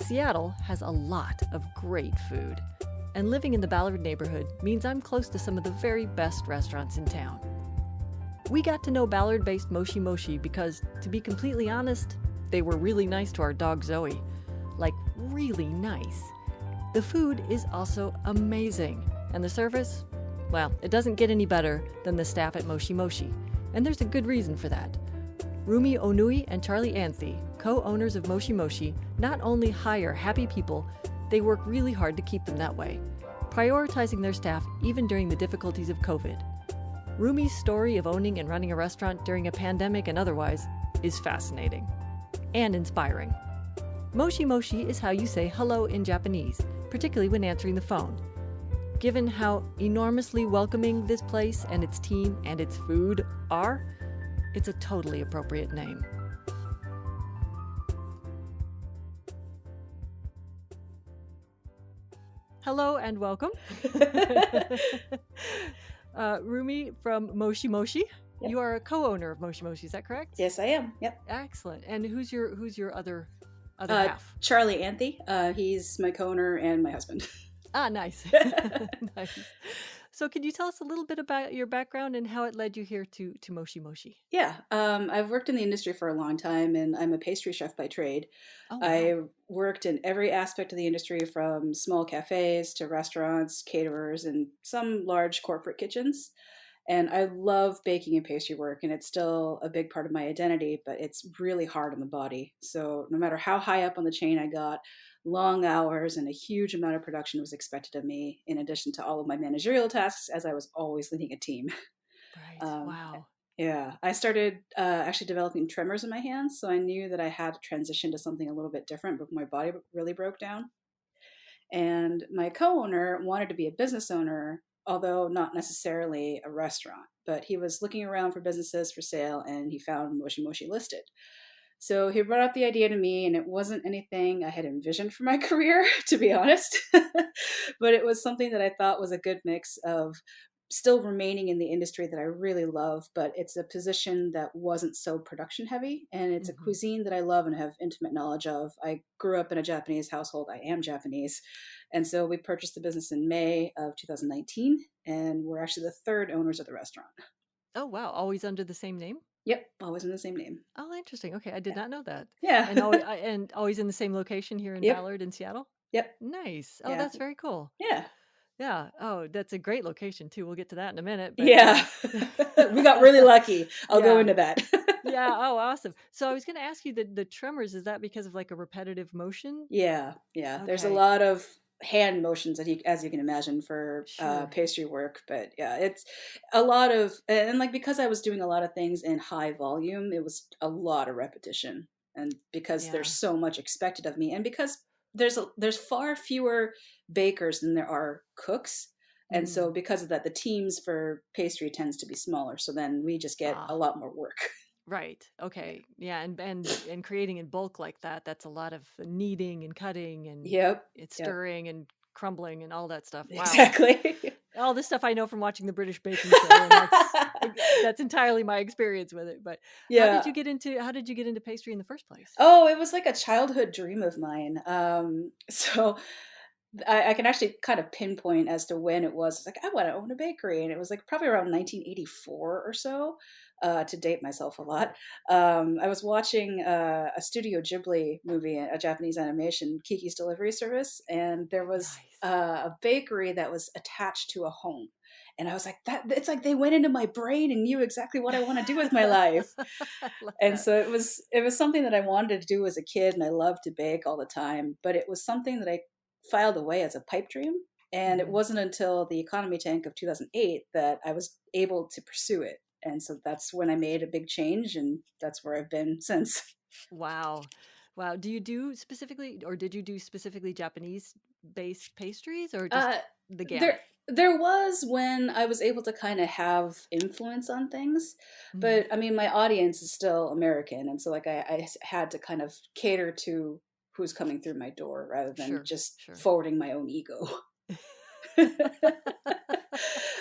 Seattle has a lot of great food, and living in the Ballard neighborhood means I'm close to some of the very best restaurants in town. We got to know Ballard based Moshi because, to be completely honest, they were really nice to our dog Zoe. Like, really nice. The food is also amazing, and the service, well, it doesn't get any better than the staff at Moshi, and there's a good reason for that. Rumi Onui and Charlie Anthe, co-owners of Moshi, not only hire happy people, they work really hard to keep them that way, prioritizing their staff even during the difficulties of COVID. Rumi's story of owning and running a restaurant during a pandemic and otherwise is fascinating and inspiring. Moshi is how you say hello in Japanese, particularly when answering the phone. Given how enormously welcoming this place and its team and its food are, it's a totally appropriate name. Hello and welcome. Rumi from Moshi. Yep. You are a co-owner of Moshi, is that correct? Yes, I am. Yep. Excellent. And who's your other half? Charlie Anthe. He's my co-owner and my husband. Ah, nice. Nice. So can you tell us a little bit about your background and how it led you here to Moshi? Yeah. I've worked in the industry for a long time, and I'm a pastry chef by trade. Oh, wow. I worked in every aspect of the industry, from small cafes to restaurants, caterers, and some large corporate kitchens. And I love baking and pastry work, and it's still a big part of my identity, but it's really hard on the body. So no matter how high up on the chain I got, long hours and a huge amount of production was expected of me, in addition to all of my managerial tasks, as I was always leading a team. Right. Wow. Yeah, I started actually developing tremors in my hands, so I knew that I had to transition to something a little bit different, but my body really broke down. And my co-owner wanted to be a business owner, although not necessarily a restaurant, but he was looking around for businesses for sale, and he found Moshi listed. So he brought up the idea to me, and it wasn't anything I had envisioned for my career, to be honest. But it was something that I thought was a good mix of still remaining in the industry that I really love, but it's a position that wasn't so production heavy. And it's a cuisine that I love and have intimate knowledge of. I grew up in a Japanese household. I am Japanese. And so we purchased the business in May of 2019, and we're actually the third owners of the restaurant. Oh, wow. Always under the same name? Yep, always in the same name. Oh, interesting. Okay, I did not know that. Yeah. And always in the same location here in Yep. Ballard in Seattle? Yep. Nice. Oh, Yeah. that's very cool. Yeah. Yeah. Oh, that's a great location too. We'll get to that in a minute. But, yeah. We got really lucky. I'll go into that. Yeah. Oh, awesome. So I was going to ask you, the tremors, is that because of like a repetitive motion? Yeah. Yeah. Okay. There's a lot of hand motions that as you can imagine, for pastry work. But yeah, it's a lot of, and like, because I was doing a lot of things in high volume, it was a lot of repetition. And because there's so much expected of me, and because there's far fewer bakers than there are cooks. And so because of that, the teams for pastry tends to be smaller. So then we just get a lot more work. Right. Okay. Yeah. And creating in bulk like that, that's a lot of kneading and cutting and it's stirring and crumbling and all that stuff. Wow. Exactly. All this stuff I know from watching the British baking show, and that's entirely my experience with it. But how did you get into pastry in the first place? Oh, it was like a childhood dream of mine. So I can actually kind of pinpoint as to when it was. It's like, I want to own a bakery. And it was like probably around 1984 or so, to date myself a lot. I was watching a Studio Ghibli movie, a Japanese animation, Kiki's Delivery Service. And there was a bakery that was attached to a home. And I was like, it's like they went into my brain and knew exactly what I want to do with my life. And so it was something that I wanted to do as a kid, and I loved to bake all the time. But it was something that I filed away as a pipe dream. And it wasn't until the economy tank of 2008 that I was able to pursue it. And so that's when I made a big change, and that's where I've been since. Wow. Do you do specifically, or did you do specifically Japanese-based pastries, or just the gamut? There was when I was able to kind of have influence on things, but I mean, my audience is still American. And so like I had to kind of cater to who's coming through my door rather than just forwarding my own ego.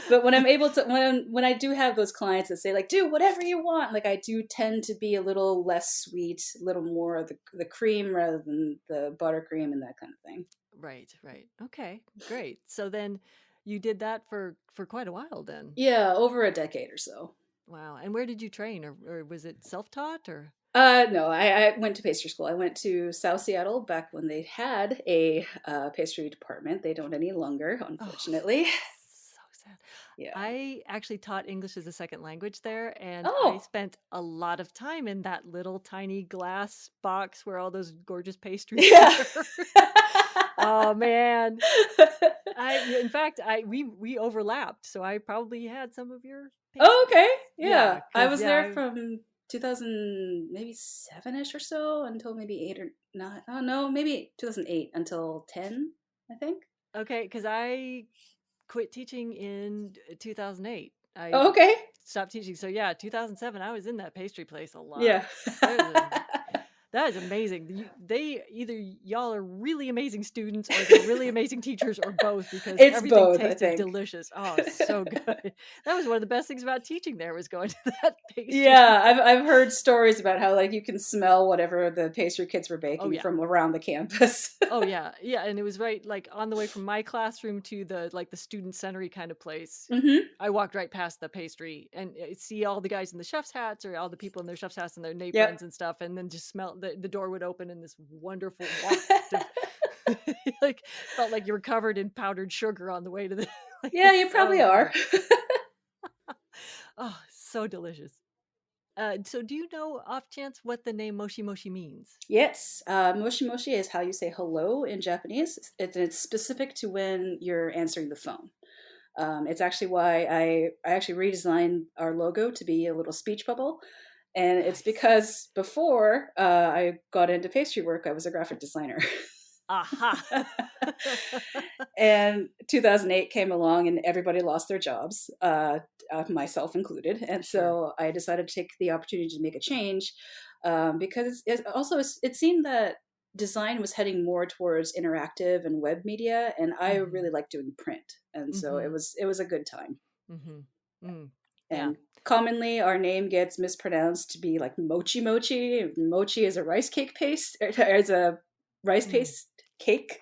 But when I'm able to, when I do have those clients that say like, do whatever you want, like I do tend to be a little less sweet, a little more of the cream rather than the buttercream and that kind of thing. Right, right. Okay, great. So then you did that for quite a while then. Yeah, over a decade or so. Wow. And where did you train, or was it self-taught or? No, I went to pastry school. I went to South Seattle back when they had a pastry department. They don't any longer, Oh, unfortunately. so sad. Yeah. I actually taught English as a second language there, and I Oh. spent a lot of time in that little tiny glass box where all those gorgeous pastries Yeah. were. Oh man. In fact, we overlapped, so I probably had some of your Oh, okay. pastries. Yeah, Yeah. I cuz was yeah, there from 2000, maybe seven-ish or so until maybe eight or nine. Oh, no, maybe 2008 until 10, I think. okay, cuz I quit teaching in 2008. I Oh, okay. stopped teaching. So yeah, 2007 I was in that pastry place a lot. Yeah. There's a That is amazing. They either y'all are really amazing students or they're really amazing teachers or both because It's everything both, I tasted think. delicious. Oh, so good. That was one of the best things about teaching there was going to that pastry. Yeah, I've heard stories about how like you can smell whatever the pastry kids were Oh baking yeah. from around the campus. Oh yeah. Yeah, and it was right like on the way from my classroom to the like the student centery kind of place. Hmm. I walked right past the pastry and see all the guys in the chef's hats or all the people in their chef's hats and their aprons Yep. and stuff, and then just smell the door would open and this wonderful waft of like felt like you were covered in powdered sugar on the way to the like Yeah, it's you probably so are. good. Oh, so delicious. So do you know off chance what the name Moshi Moshi means? Yes, moshi moshi is how you say hello in Japanese. It's specific to when you're answering the phone. It's actually why I actually redesigned our logo to be a little speech bubble. And it's Nice. because before I got into pastry work, I was a graphic designer. Aha. And 2008 came along and everybody lost their jobs, myself included. And Sure. so I decided to take the opportunity to make a change because it seemed that design was heading more towards interactive and web media, and I really Mhm. like doing print, and so Mhm. it was a good time. Mhm. Mm. Yeah. And commonly, our name gets mispronounced to be like mochi mochi. Mochi is a rice cake paste, is a rice Mm. paste cake,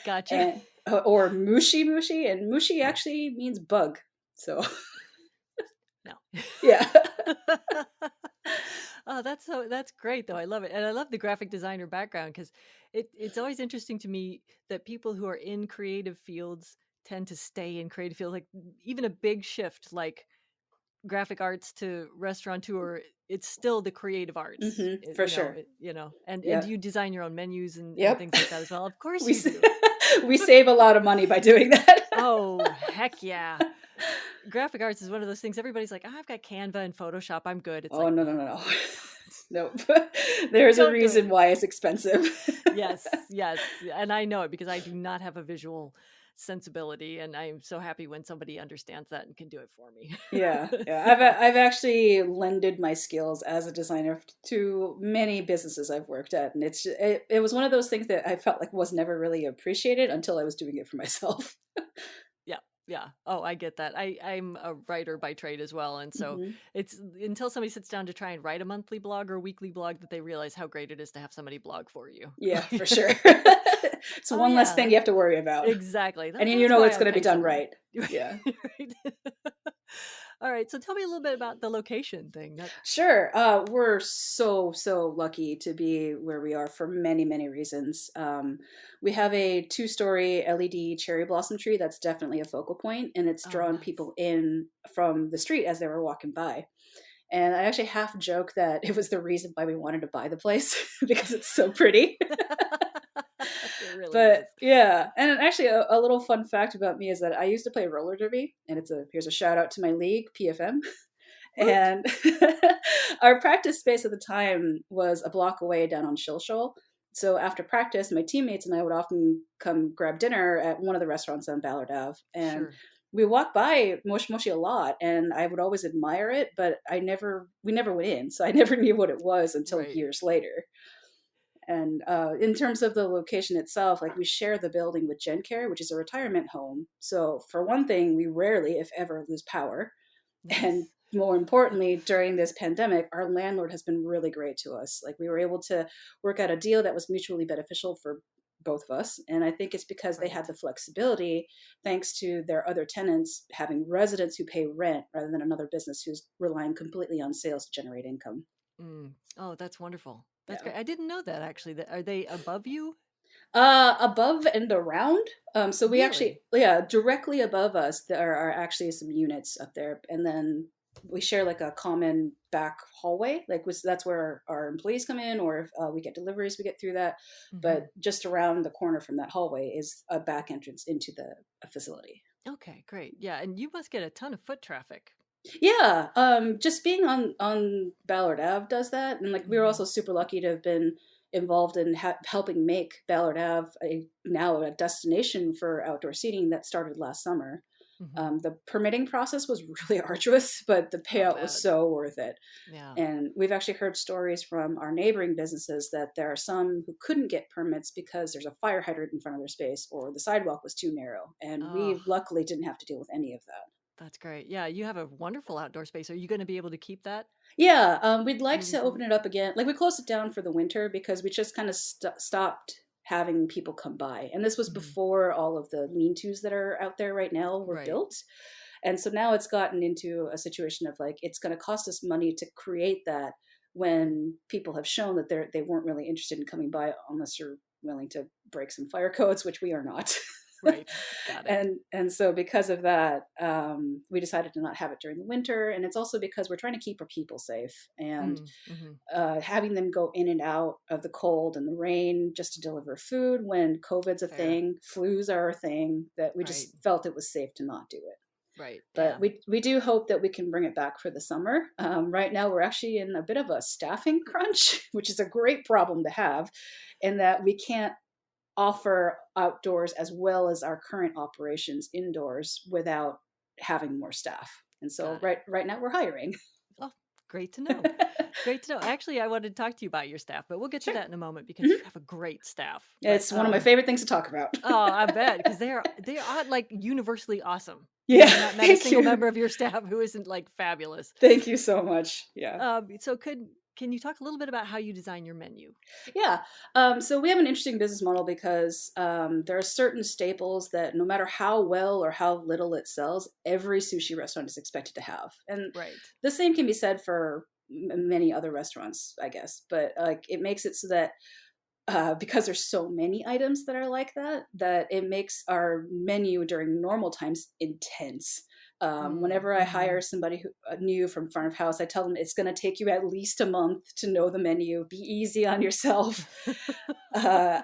Gotcha. and or mushi mushi, and mushi actually means bug. So No. yeah. Oh, that's great though. I love it. And I love the graphic designer background because it's always interesting to me that people who are in creative fields tend to stay in creative fields. Like even a big shift like graphic arts to restaurateur, it's still the creative arts. For sure. And Yeah. do you design your own menus and Yep. things like that as well? Of course we you s- do. we save a lot of money by doing that. Oh, heck yeah. Graphic arts is one of those things everybody's like, "Oh, I've got Canva and Photoshop. I'm good." It's Oh like, no "No, no no no. don't. Nope. There's a Don't do it." reason why it's expensive. Yes, yes. And I know it because I do not have a visual sensibility and I'm so happy when somebody understands that and can do it for me. Yeah, yeah. So, I've actually lended my skills as a designer to many businesses I've worked at, and it was one of those things that I felt like was never really appreciated until I was doing it for myself. yeah. Yeah. Oh, I get that. I'm a writer by trade as well, and so Hmm. it's until somebody sits down to try and write a monthly blog or weekly blog that they realize how great it is to have somebody blog for you. Yeah, for sure. Like, It's oh one less yeah, thing you have to worry about, exactly. and you That's know why it's I going to be pay done someone. right. Yeah. Right. All right. So tell me a little bit about the location thing. That Sure. We're so lucky to be where we are for many reasons. We have a two-story LED cherry blossom tree that's definitely a focal point, and it's oh drawn nice. people in from the street as they were walking by. And I actually half joke that it was the reason why we wanted to buy the place because it's so pretty. It really But is. yeah, and actually, a little fun fact about me is that I used to play roller derby, and here's a shout out to my league, PFM. Woot. And our practice space at the time was a block away down on Shilshole. So after practice, my teammates and I would often come grab dinner at one of the restaurants on Ballard Ave, and Sure. we walked by Moshi Moshi a lot, and I would always admire it, but we never went in, so I never knew what it was until Right. years later. And in terms of the location itself, like we share the building with GenCare, which is a retirement home. So for one thing, we rarely, if ever, lose power. And Nice. more importantly, during this pandemic, our landlord has been really great to us. Like we were able to work out a deal that was mutually beneficial for both of us. And I think it's because they had Great. the flexibility, thanks to their other tenants having residents who pay rent rather than another business who's relying completely on sales to generate income. Mm. Oh, that's wonderful. That's Yeah. great. I didn't know that actually. That are they above you? Above and around. So we actually, Really? yeah, directly above us, there are actually some units up there. And then we share like a common back hallway. Like that's where our employees come in, or if we get deliveries, we get through that. Hmm. But just around the corner from that hallway is a back entrance into the facility. Okay, great. Yeah, and you must get a ton of foot traffic. Yeah, just being on Ballard Ave does that, and like we were Hmm. also super lucky to have been involved in helping make Ballard Ave now a destination for outdoor seating that started last summer. Hmm. The permitting process was really arduous, but the I'll payout was bet. so worth it. Yeah. And we've actually heard stories from our neighboring businesses that there are some who couldn't get permits because there's a fire hydrant in front of their space or the sidewalk was too narrow. And Oh, we luckily didn't have to deal with any of that. that's great. Yeah, you have a wonderful outdoor space. Are you going to be able to keep that Yeah, we'd like moving to open forward? it up again. Like we closed it down for the winter because we just kind of stopped having people come by. And this was Hmm. before all of the lean-tos that are out there right now were Right. built. And so now it's gotten into a situation of like it's going to cost us money to create that Mm. when people have shown that they weren't really interested in coming by unless you're willing to break some fire codes, which we are not. Right. Got it. And so because of that, we decided to not have it during the winter, and it's also because we're trying to keep our people safe and Mm. Hmm. having them go in and out of the cold and the rain just to deliver food when COVID's a Fair. thing, flus are a thing, that we Right. just felt it was safe to not do it. Right. But Yeah. we do hope that we can bring it back for the summer. Right now, we're actually in a bit of a staffing crunch, which is a great problem to have, in that we can't offer outdoors as well as our current operations indoors without having more staff. And so Got it. right now we're hiring. Oh, great to know. Great to know. Actually, I wanted to talk to you about your staff, but we'll get to Sure. that in a moment because you Hmm. have a great staff. But It's one of my favorite things to talk about. oh, I bet because they are like universally awesome. You know, Yeah, I've not met a thank single you. member of your staff who isn't like fabulous. Thank you so much. Yeah. So can you talk a little bit about how you design your menu? Yeah. So we have an interesting business model because there are certain staples that no matter how well or how little it sells, every sushi restaurant is expected to have. And Right. the same can be said for many other restaurants, I guess. But like it makes it so that because there's so many items that are like that, that it makes our menu during normal times intense. Mm, Whenever I mm-hmm. hire somebody who new from front of house, I tell them it's going to take you at least a month to know the menu. Be easy on yourself. Uh,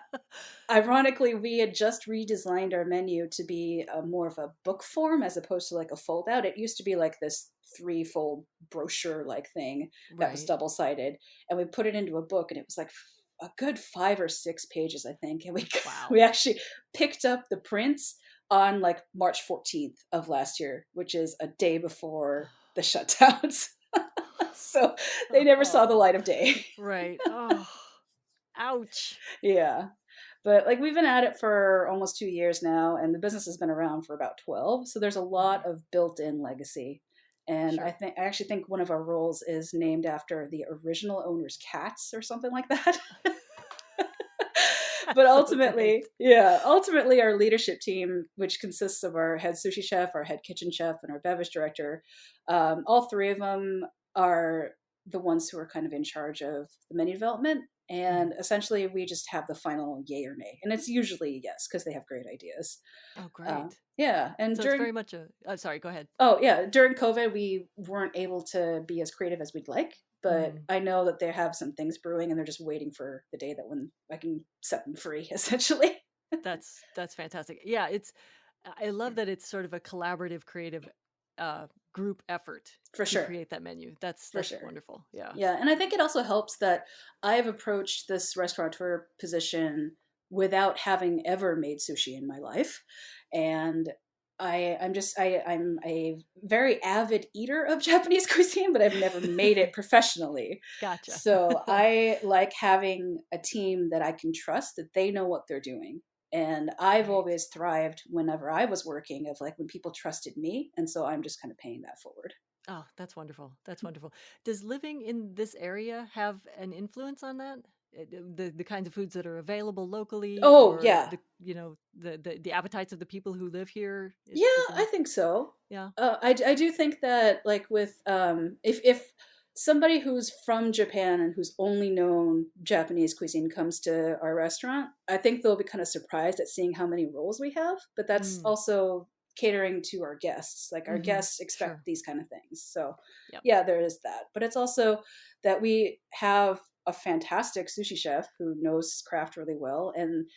Ironically, we had just redesigned our menu to be more of a book form as opposed to like a fold out. It used to be like this three-fold brochure like thing that was Right. double sided, and we put it into a book, and it was like a good 5 or 6 pages, I think. And we Wow. we actually picked up the prints on like March 14th of last year, which is a day before the shutdowns. So they never saw the Oh, light of day. right. Oh, ouch. Yeah. But like we've been at it for almost 2 years now, and the business has been around for about 12. So there's a Hmm. lot of built-in legacy. And Sure. I actually think one of our roles is named after the original owner's cats or something like that. But That's so ultimately, great. yeah, ultimately our leadership team, which consists of our head sushi chef, our head kitchen chef, and our beverage director, all three of them are the ones who are kind of in charge of the menu development. Mhm. And essentially, we just have the final yay or nay, and it's usually yes because they have great ideas. Oh, great. Yeah, and So it's during very much a. Sorry. Go ahead. oh yeah, during COVID, we weren't able to be as creative as we'd like, but Mm, I know that they have some things brewing, and they're just waiting for the day that when I can set them free, essentially. that's fantastic. Yeah, it's. I love that it's sort of a collaborative, creative, uh, group effort For to sure, create that menu. for That's sure. wonderful. Yeah. Yeah, and I think it also helps that I've approached this restaurateur position without having ever made sushi in my life, and I'm a very avid eater of Japanese cuisine, but I've never made it professionally. Gotcha. So I like having a team that I can trust, that they know what they're doing. And I've Right. always thrived whenever I was working, of like when people trusted me, and so I'm just kind of paying that forward. Oh, that's wonderful. That's wonderful. Does living in this area have an influence on that? The kinds of foods that are available locally, Oh or yeah, the the appetites of the people who live here yeah, is I in. think so. Yeah. I do think that, like with if somebody who's from Japan and who's only known Japanese cuisine comes to our restaurant, I think they'll be kind of surprised at seeing how many rolls we have. But that's Mm. also catering to our guests. Like our Mm-hmm. guests expect Sure. these kind of things. So Yep. yeah, there is that. But it's also that we have a fantastic sushi chef who knows his craft really well, and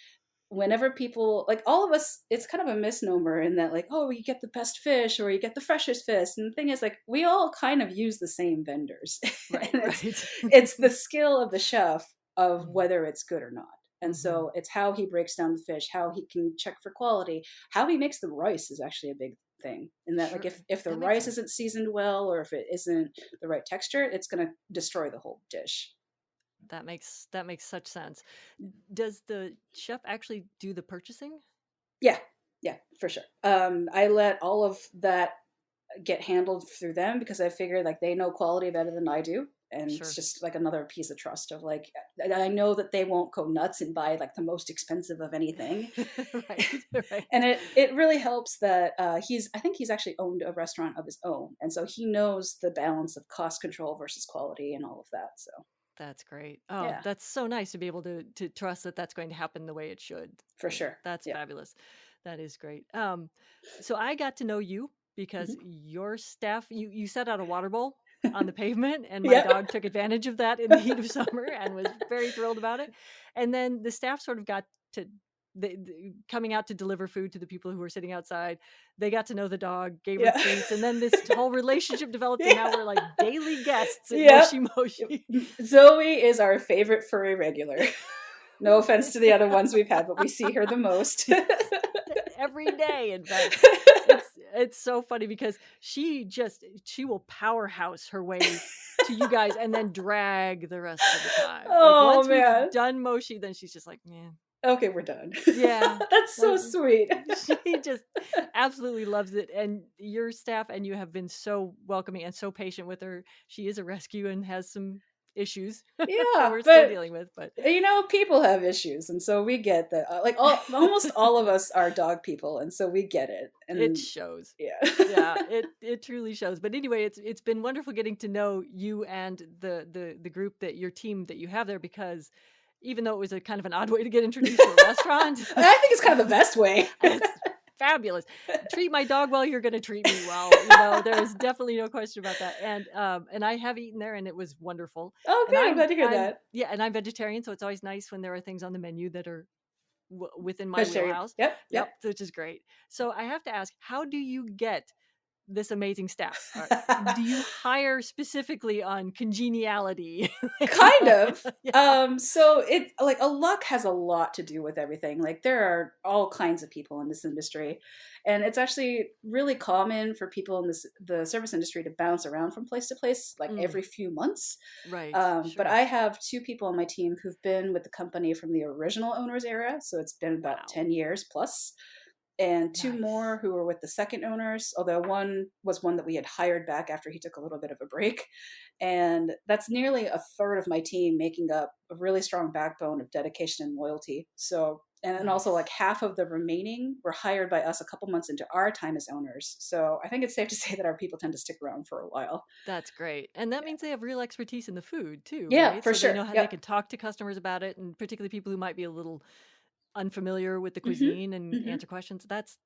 whenever people, like all of us, it's kind of a misnomer in that, like, oh, you get the best fish or you get the freshest fish, and the thing is, like, we all kind of use the same vendors. Right. And Right. it's the skill of the chef of Mm-hmm. whether it's good or not. And Mm-hmm. so it's how he breaks down the fish, how he can check for quality, how he makes the rice is actually a big thing. In that, like, Sure. if the That makes rice sense. isn't seasoned well, or if it isn't the right texture, it's going to destroy the whole dish. That makes such sense. Does the chef actually do the purchasing? Yeah, yeah, for sure. I let all of that get handled through them, because I figure like they know quality better than I do. And it's Sure. just like another piece of trust of like, I know that they won't go nuts and buy like the most expensive of anything. Right. And Right. it really helps that I think he's actually owned a restaurant of his own. And so he knows the balance of cost control versus quality and all of that. So That's great. Oh, yeah, that's so nice to be able to trust that that's going to happen the way it should. for sure. That's Yeah. fabulous. That is great. So I got to know you because Hmm. your staff, you set out a water bowl on the pavement, and my Yep. dog took advantage of that in the heat of summer and was very thrilled about it. And then the staff sort of got to coming out to deliver food to the people who were sitting outside. They got to know the dog, gave her Yeah. treats, and then this whole relationship developed, and now Yeah. we're like daily guests at Yep. Moshi Moshi. Zoe is our favorite furry regular. No offense to the other ones we've had, but we see her the most. Yes. Every day, in fact. It's so funny because she will powerhouse her way to you guys and then drag the rest of the time. Like Oh once we've man. done Moshi, then she's just like, man, Okay, we're done. yeah. That's so Like sweet. she just absolutely loves it. And your staff and you have been so welcoming and so patient with her. She is a rescue and has some issues that Yeah, we're still but dealing with, but people have issues, and so we get that. Like almost all of us are dog people, and so we get it. it And shows. yeah. Yeah, it truly shows. But anyway, it's been wonderful getting to know you and the group, that your team that you have there, because even though it was a kind of an odd way to get introduced to a restaurant, I think it's kind of the best way. it's fabulous. Treat my dog well, you're going to treat me well. You know, there is definitely no question about that. And I have eaten there, and it was wonderful. Oh, And good. I'm glad I'm to hear I'm that. yeah, and I'm vegetarian, so it's always nice when there are things on the menu that are within my Vegetarian. wheelhouse. Yep, Yep, yep. which is great. So I have to ask, how do you get this amazing staff? Do you hire specifically on congeniality? Kind of. Yeah. So it, like, a luck has a lot to do with everything. Like there are all kinds of people in this industry, and it's actually really common for people in the service industry to bounce around from place to place like Mm, every few months. right. But Sure. I have two people on my team who've been with the company from the original owner's era, so it's been about Wow. 10 years plus, and two Nice. more who were with the second owners, although one was one that we had hired back after he took a little bit of a break. And that's nearly a third of my team, making up a really strong backbone of dedication and loyalty. So, and then also like Nice. half of the remaining were hired by us a couple months into our time as owners. So I think it's safe to say that our people tend to stick around for a while. That's great. And that means they have real expertise in the food too, Yeah, right? for So they sure. know how they Yep. can talk to customers about it, and particularly people who might be a little unfamiliar with the Hmm. cuisine, and Hmm. answer questions. That's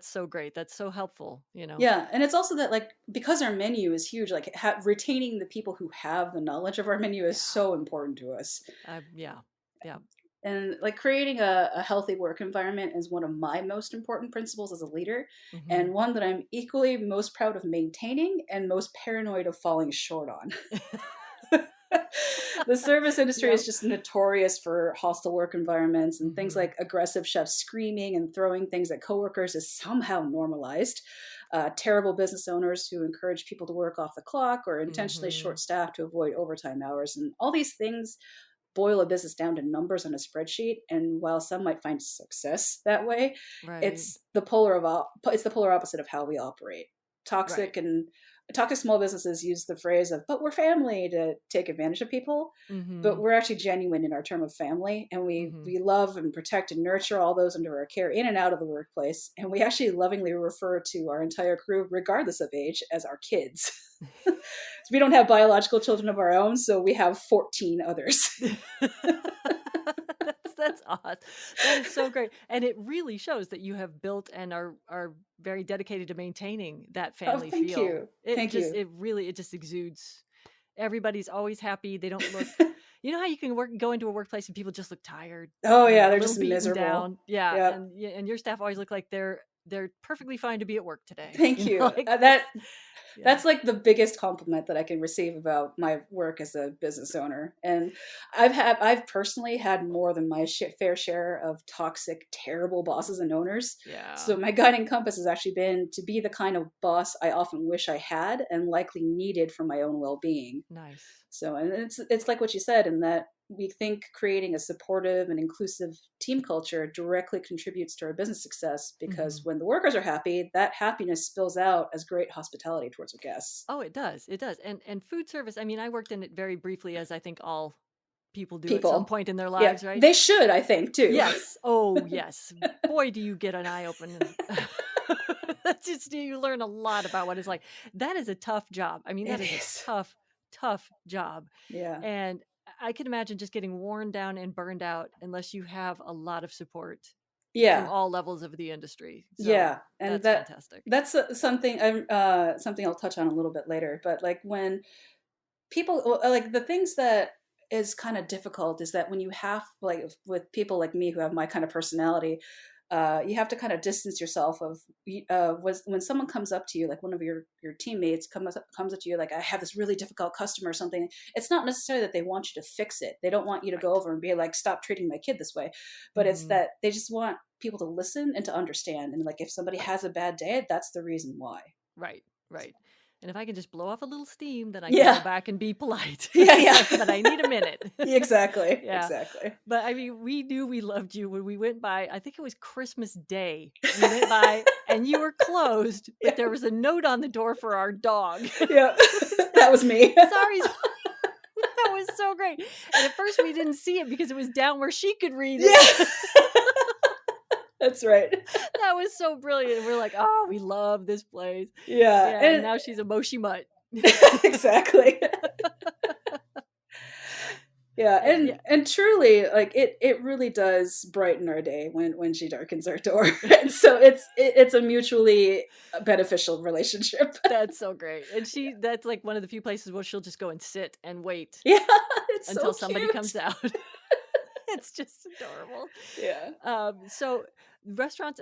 so great. That's so helpful, you know. Yeah, and it's also that, like, because our menu is huge, like retaining the people who have the knowledge of our menu is Yeah. so important to us. Yeah. Yeah. And like creating a healthy work environment is one of my most important principles as a leader, and Mhm. one that I'm equally most proud of maintaining and most paranoid of falling short on. The service industry Yep. is just notorious for hostile work environments, and things Mm-hmm. like aggressive chefs screaming and throwing things at coworkers is somehow normalized. Terrible business owners who encourage people to work off the clock or intentionally Mm-hmm. short staff to avoid overtime hours. And all these things boil a business down to numbers on a spreadsheet. And while some might find success that way, Right. it's the polar opposite of how we operate. Right. Toxic and Toxic small businesses use the phrase of "but we're family" to take advantage of people, but Mm-hmm. we're actually genuine in our term of family, and we Mm-hmm. we love and protect and nurture all those under our care in and out of the workplace, and we actually lovingly refer to our entire crew, regardless of age, as our kids. We don't have biological children of our own, so we have 14 others. That's awesome. That is so great. And it really shows that you have built and are very dedicated to maintaining that Oh, family thank feel. you. Thank you. It just exudes. Everybody's always happy. They don't look, you know how you can go into a workplace and people just look tired, Oh you know, yeah, a they're little just beaten miserable. down. Yeah. Yep. And your staff always look like they're perfectly fine to be at work today. Thank You know, you. like That yeah. that's like the biggest compliment that I can receive about my work as a business owner. And I've personally had more than my fair share of toxic, terrible bosses and owners. Yeah. So my guiding compass has actually been to be the kind of boss I often wish I had and likely needed for my own well-being. Nice. So, and it's like what you said, in that we think creating a supportive and inclusive team culture directly contributes to our business success, because Mhm. when the workers are happy, that happiness spills out as great hospitality towards our guests. Oh, it does. It does. And food service, I mean, I worked in it very briefly, as I think all people do at some People, point in their yeah, lives, right? they should, I think, too. Yes. Oh, yes. Boy, do you get an eye open. That's just you learn a lot about what it's like. That is a tough job. I mean, It that is a is. tough, tough job. Yeah, And I can imagine just getting worn down and burned out unless you have a lot of support from yeah, all levels of the industry. So yeah, and that's fantastic. that's something something I'll touch on a little bit later. But like when people like the things that is kind of difficult is that when you have like with people like me who have my kind of personality, you have to kind of distance yourself of was when someone comes up to you, like one of your teammates comes up to you like, I have this really difficult customer or something. It's not necessarily that they want you to fix it. They don't want you to go Right. over and be like, stop treating my kid this way, but it's Hmm. that they just want people to listen and to understand, and like if somebody has a bad day, that's the reason why. Right, right. And if I can just blow off a little steam, then I can go Yeah, back and be polite. yeah, It's yeah. like, but I need a minute. Exactly, Yeah. exactly. But I mean, we knew we loved you when we went by. I think it was Christmas Day. We went by and you were closed, but Yeah, there was a note on the door for our dog. yeah. It That said, was me. sorry. That was so great. And at first we didn't see it because it was down where she could read Yeah, it. that's right. That was so brilliant. And we're like, oh, we love this place. Yeah, Yeah. And and now she's a Moshi mutt. exactly. Yeah, And yeah. and truly, like it really does brighten our day when she darkens our door, and so it's a mutually beneficial relationship. That's so great. And that's like one of the few places where she'll just go and sit and wait Yeah, it's until so somebody cute. comes out. It's just adorable. Yeah. So restaurants,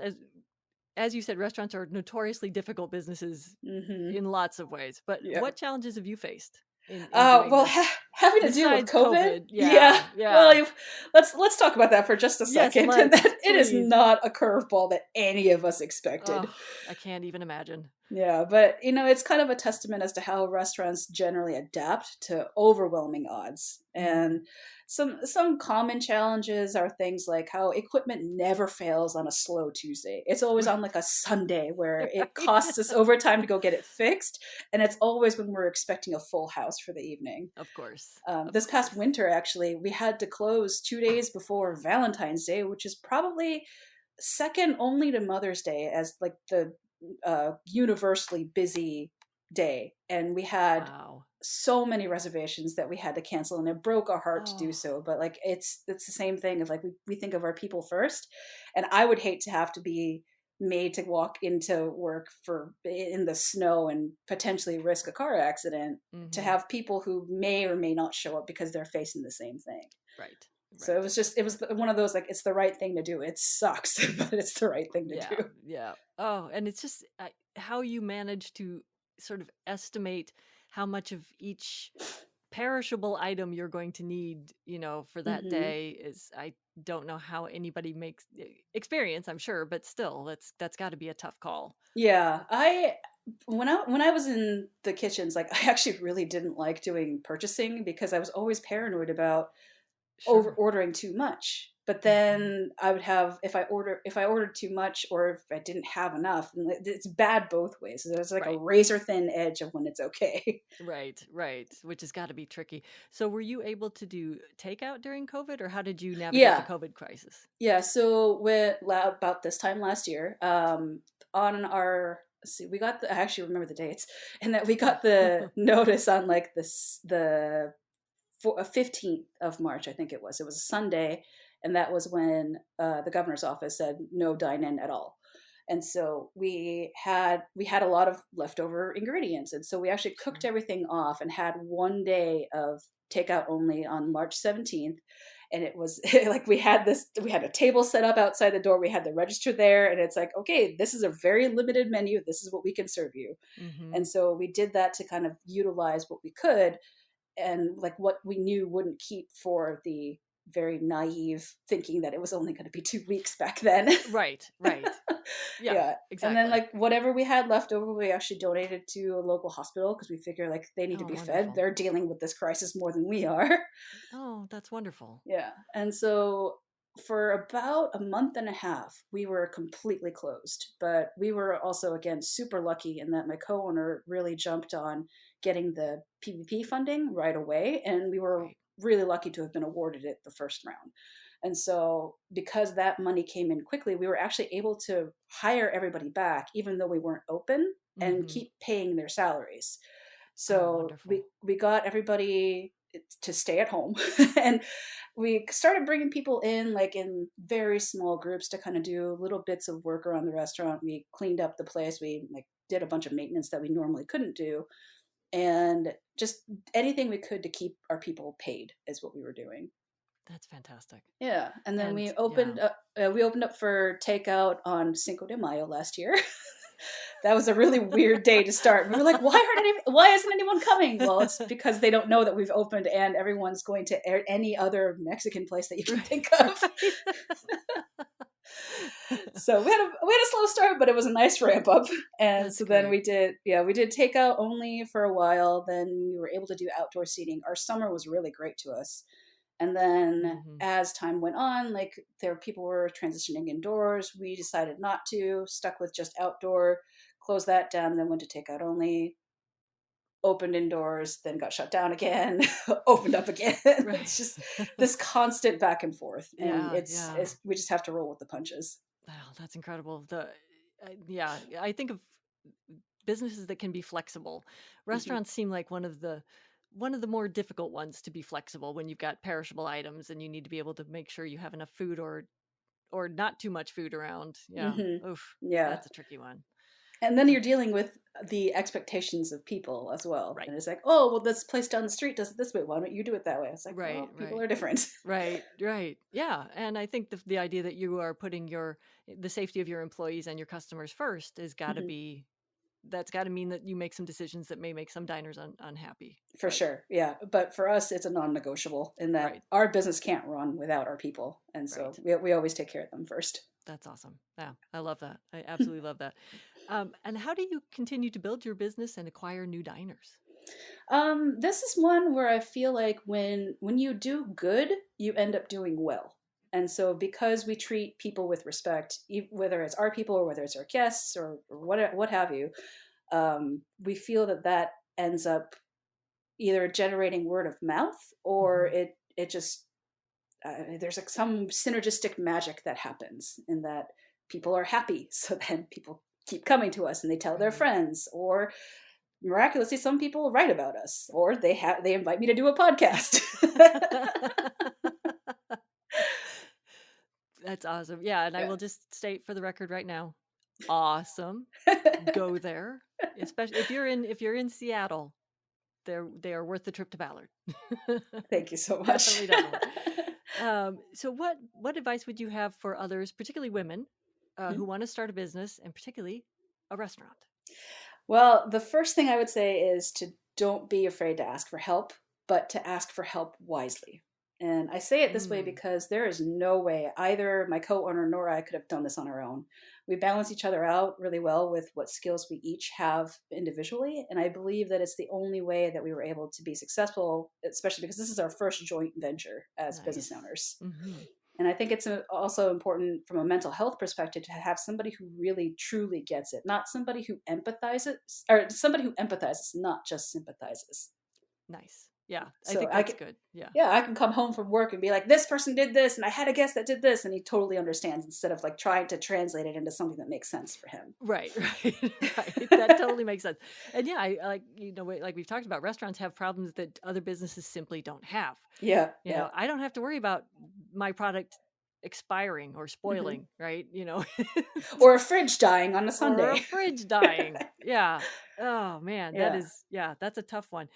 as you said, restaurants are notoriously difficult businesses Hmm. in lots of ways. But Yeah. what challenges have you faced in doing Well, this having to deal with besides COVID, COVID? yeah. Yeah, Well, yeah. let's talk about that for just a Yes, second. And that let's it is please. not a curveball that any of us expected. Oh, I can't even imagine. Yeah, but it's kind of a testament as to how restaurants generally adapt to overwhelming odds. Mm. And some common challenges are things like how equipment never fails on a slow Tuesday. It's always on like a Sunday where it Right? costs us overtime to go get it fixed, and it's always when we're expecting a full house for the evening. Of course. Of This past course. winter, actually, we had to close 2 days before Valentine's Day, which is probably second only to Mother's Day as like the universally busy day. And we had Wow. so many reservations that we had to cancel, and it broke our heart to do Oh, so. But like it's the same thing of like we think of our people first, and I would hate to have to be made to walk into work for in the snow and potentially risk a car accident, to mm-hmm. have people who may or may not show up because they're facing the same thing. Right. So Right. it was one of those, like, it's the right thing to do. It sucks, but it's the right thing to Yeah. do. Yeah. Oh, and it's just how you manage to sort of estimate how much of each perishable item you're going to need, for that Hmm. day is, I don't know how anybody makes experience, I'm sure, but still, that's got to be a tough call. Yeah, when I was in the kitchens, like I actually really didn't like doing purchasing because I was always paranoid about over Sure. ordering too much. But Hmm. then I would have if I ordered too much or if I didn't have enough, and it's bad both ways. There's like a Right. razor thin edge of when it's okay. Right, right, which has got to be tricky. So, were you able to do takeout during COVID, or how did you navigate the Yeah, COVID crisis? yeah. So about this time last year, on our let's see, we got I actually remember the dates, and that we got the notice on like the 15th of March, I think it was. It was a Sunday, and that was when the governor's office said no dine in at all. And so we had a lot of leftover ingredients, and so we actually cooked Sure. everything off and had one day of takeout only on March 17th. And it was like we had a table set up outside the door, we had the register there, and it's like, okay, this is a very limited menu, this is what we can serve you. Hmm. And so we did that to kind of utilize what we could and like what we knew wouldn't keep for the very naive thinking that it was only going to be 2 weeks back then. Right, right. Yeah, Yeah. And then exactly. like whatever we had left over, we actually donated to a local hospital because we figure like they need to Oh, be fed. wonderful. They're dealing with this crisis more than we are. Oh, that's wonderful. Yeah. And so for about a month and a half, we were completely closed. But we were also, again, super lucky in that my co owner really jumped on getting the PPP funding right away. And we were Great. really lucky to have been awarded it the first round. And so, because that money came in quickly, we were actually able to hire everybody back, even though we weren't open, and Hmm. keep paying their salaries. Oh, So wonderful. we got everybody to stay at home, and we started bringing people in like in very small groups to kind of do little bits of work around the restaurant. We cleaned up the place. We like did a bunch of maintenance that we normally couldn't do, and just anything we could to keep our people paid is what we were doing. That's fantastic. Yeah, and then And yeah. we opened up for takeout on Cinco de Mayo last year. That was a really weird day to start. We were like, why isn't anyone coming? Well, it's because they don't know that we've opened and everyone's going to any other Mexican place that you can think of. Right. So we had a slow start, but it was a nice ramp up. And That's so then great. we did takeout only for a while. Then we were able to do outdoor seating. Our summer was really great to us. And then Hmm. as time went on, like people were transitioning indoors. We decided not to, stuck with just outdoor, closed that down, then went to takeout only, opened indoors, then got shut down again, opened up again. Right. It's just this constant back and forth. And Yeah, yeah. we just have to roll with the punches. Wow, that's incredible. Yeah, I think of businesses that can be flexible. Hmm. Restaurants seem like one of the more difficult ones to be flexible when you've got perishable items and you need to be able to make sure you have enough food or not too much food around. Yeah. Hmm. Oof, Yeah. that's a tricky one. And then Uh, you're dealing with the expectations of people as well. Right. And it's like, oh, well, this place down the street does it this way. Why don't you do it that way? It's like, Right, well, people right. are different. Right, right. Yeah, and I think the idea that you are putting the safety of your employees and your customers first is got to Hmm. be that's got to mean that you make some decisions that may make some diners unhappy. For But sure. Yeah. But for us, it's a non negotiable in that right, our business can't run without our people. And so right. we always take care of them first. That's awesome. Yeah, I love that. I absolutely love that. And how do you continue to build your business and acquire new diners? This is one where I feel like when you do good, you end up doing well. And so because we treat people with respect, whether it's our people or whether it's our guests or what have you, we feel that that ends up either generating word of mouth or Hmm. it just there's like some synergistic magic that happens in that people are happy, so then people keep coming to us and they tell their Right. friends, or miraculously some people write about us, or they invite me to do a podcast. That's awesome. Yeah, and I Yeah. will just state for the record right now, awesome. Go there, especially if you're in Seattle. They are worth the trip to Ballard. Thank you so much. Definitely, definitely. So what advice would you have for others, particularly women, who want to start a business and particularly a restaurant? Well, the first thing I would say is to don't be afraid to ask for help, but to ask for help wisely. And I say it this way Mm, because there is no way either my co owner nor I could have done this on our own. We balance each other out really well with what skills we each have individually. And I believe that it's the only way that we were able to be successful, especially because this is our first joint venture as business nice. owners. Mm-hmm. And I think it's also important from a mental health perspective to have somebody who really truly gets it, not somebody who empathizes, or somebody who empathizes, not just sympathizes. Nice. Yeah, I So think I that's can, good. Yeah. yeah, I can come home from work and be like, this person did this, and I had a guest that did this, and he totally understands instead of like trying to translate it into something that makes sense for him. Right, right, right. That totally makes sense. And yeah, I like, like we've talked about, restaurants have problems that other businesses simply don't have. Yeah, yeah. I don't have to worry about my product expiring or Hmm. spoiling, right? Or a fridge dying on a Or a Sunday. fridge dying. Yeah. Oh man, Yeah. yeah, that's a tough one.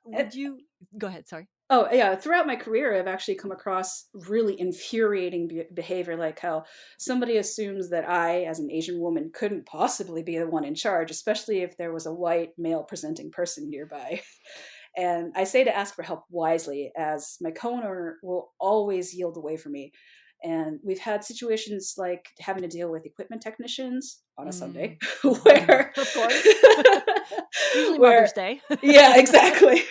And, Would you go ahead, sorry. oh, yeah. Throughout my career, I've actually come across really infuriating behavior, like how somebody assumes that I, as an Asian woman, couldn't possibly be the one in charge, especially if there was a white male presenting person nearby. And I say to ask for help wisely, as my co owner will always yield away from me. And we've had situations like having to deal with equipment technicians on a Sunday, Mm, where, of course. Usually Mother's where, Day. yeah, exactly.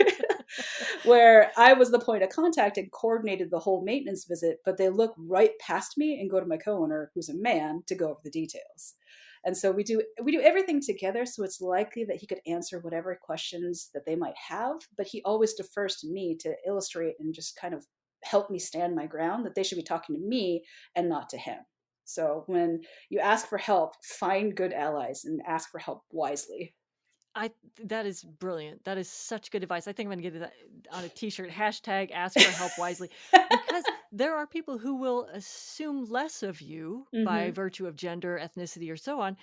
Where I was the point of contact and coordinated the whole maintenance visit, but they look right past me and go to my co-owner, who's a man, to go over the details. And so we do everything together, so it's likely that he could answer whatever questions that they might have, but he always defers to me to illustrate and just kind of help me stand my ground that they should be talking to me and not to him. So when you ask for help, find good allies and ask for help wisely. I That is brilliant. That is such good advice. I think I'm going to get that on a t-shirt. Hashtag ask for help wisely. Because there are people who will assume less of you by Hmm. virtue of gender, ethnicity, or so on.